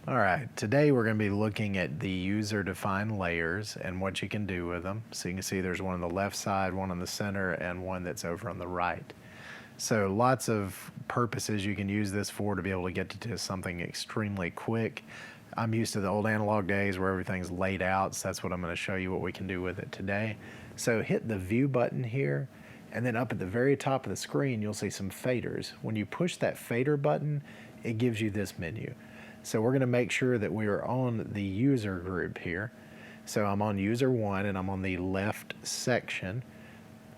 All right, today we're going to be looking at the user-defined layers and what you can do with them. So you can see there's one on the left side, one on the center, and one that's over on the right. So lots of purposes you can use this for to be able to get to something extremely quick. I'm used to the old analog days where everything's laid out, so that's what I'm going to show you what we can do with it today. So hit the view button here, and then up at the very top of the screen you'll see some faders. When you push that fader button, it gives you this menu. So we're going to make sure that we are on the user group here. So I'm on user 1 and I'm on the left section.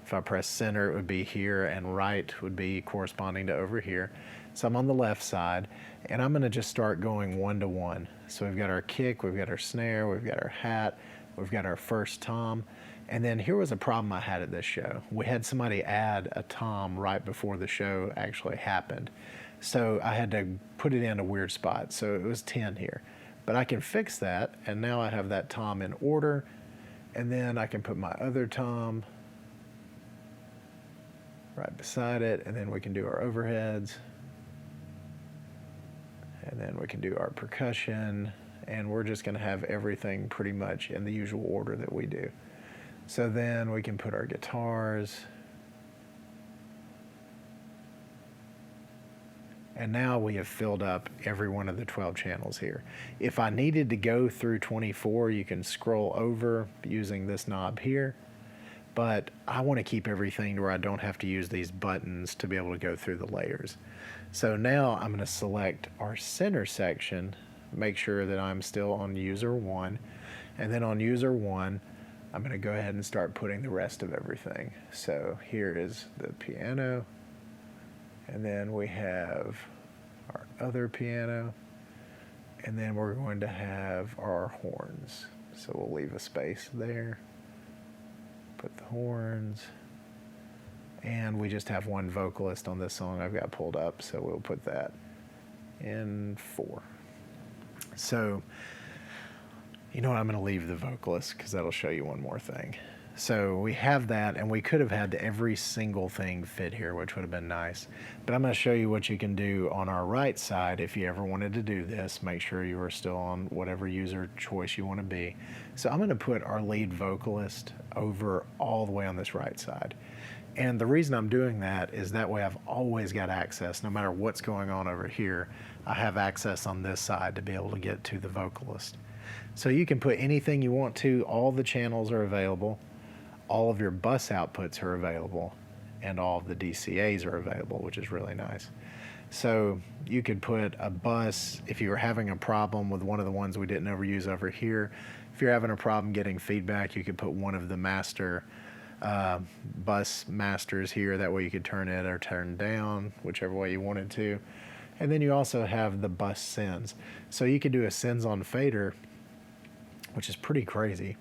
If I press center, it would be here, and right would be corresponding to over here. So I'm on the left side, and I'm going to just start going one to one. So we've got our kick, we've got our snare, we've got our hat, we've got our first tom. And then here was a problem I had at this show. We had somebody add a tom right before the show actually happened. So I had to put it in a weird spot. So it was 10 here. But I can fix that, and now I have that tom in order. And then I can put my other tom right beside it, and then we can do our overheads. And then we can do our percussion, and we're just going to have everything pretty much in the usual order that we do. So then we can put our guitars. And now we have filled up every one of the 12 channels here. If I needed to go through 24, you can scroll over using this knob here. But I want to keep everything to where I don't have to use these buttons to be able to go through the layers. So now I'm going to select our center section, make sure that I'm still on user 1. And then on user 1, I'm going to go ahead and start putting the rest of everything. So here is the piano. And then we have our other piano, and then we're going to have our horns. So we'll leave a space there, put the horns, and we just have one vocalist on this song I've got pulled up, so we'll put that in 4. So, you know what, I'm going to leave the vocalist because that'll show you one more thing. So we have that, and we could have had every single thing fit here, which would have been nice. But I'm going to show you what you can do on our right side if you ever wanted to do this. Make sure you are still on whatever user choice you want to be. So I'm going to put our lead vocalist over all the way on this right side. And the reason I'm doing that is that way I've always got access. No matter what's going on over here, I have access on this side to be able to get to the vocalist. So you can put anything you want to. All the channels are available. All of your bus outputs are available, and all of the DCAs are available, which is really nice. So you could put a bus, if you were having a problem with one of the ones we didn't ever use over here, if you're having a problem getting feedback, you could put one of the master bus masters here. That way you could turn it or turn down, whichever way you wanted to. And then you also have the bus sends. So you could do a sends on fader, which is pretty crazy.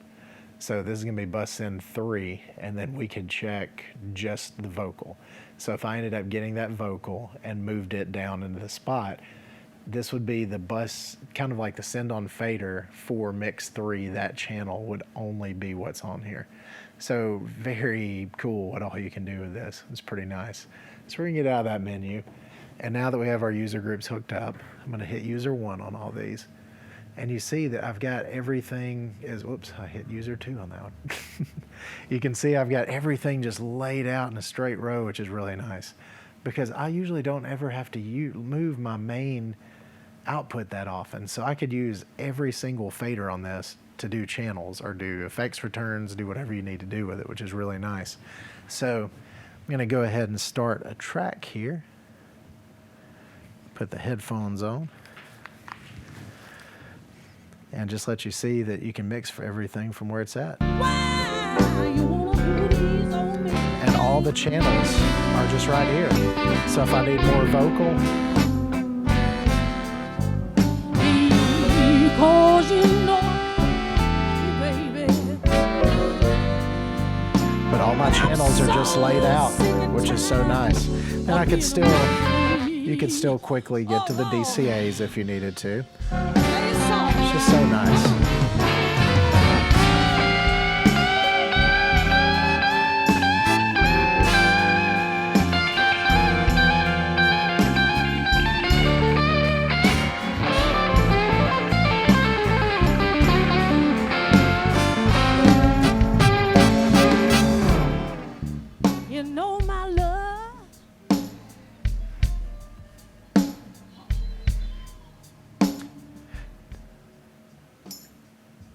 So this is going to be bus send 3, and then we could check just the vocal. So if I ended up getting that vocal and moved it down into the spot, this would be the bus, kind of like the send on fader for mix 3. That channel would only be what's on here. So very cool what all you can do with this. It's pretty nice. So we're going to get out of that menu. And now that we have our user groups hooked up, I'm going to hit user 1 on all these. And you see that I've got everything whoops, I hit user 2 on that one. You can see I've got everything just laid out in a straight row, which is really nice. Because I usually don't ever have to move my main output that often. So I could use every single fader on this to do channels or do effects returns, do whatever you need to do with it, which is really nice. So I'm going to go ahead and start a track here. Put the headphones on. And just let you see that you can mix for everything from where it's at. And all the channels are just right here. So if I need more vocal, but all my channels are just laid out, which is so nice. And I could still, you could still quickly get to the DCAs if you needed to. It's just so nice. know my love.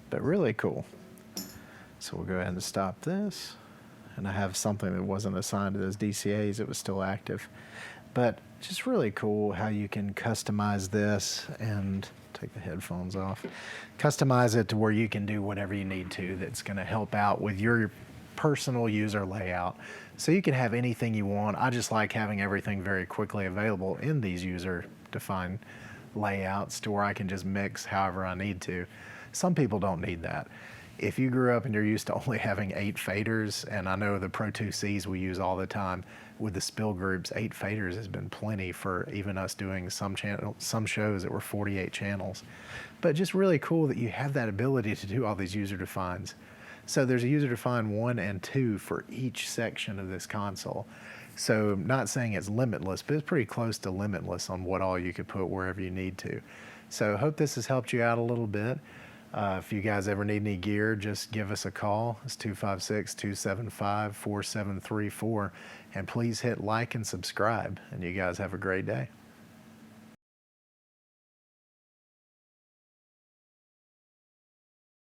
But really cool. So we'll go ahead and stop this. And I have something that wasn't assigned to those DCAs, it was still active. But just really cool how you can customize this and take the headphones off. Customize it to where you can do whatever you need to that's going to help out with your personal user layout. So you can have anything you want. I just like having everything very quickly available in these user-defined layouts to where I can just mix however I need to. Some people don't need that. If you grew up and you're used to only having 8 faders, and I know the Pro 2Cs we use all the time, with the spill groups, 8 faders has been plenty for even us doing some shows that were 48 channels. But just really cool that you have that ability to do all these user defines. So there's a user defined 1 and 2 for each section of this console. So I'm not saying it's limitless, but it's pretty close to limitless on what all you could put wherever you need to. So I hope this has helped you out a little bit. If you guys ever need any gear, just give us a call. It's 256-275-4734. And please hit like and subscribe. And you guys have a great day.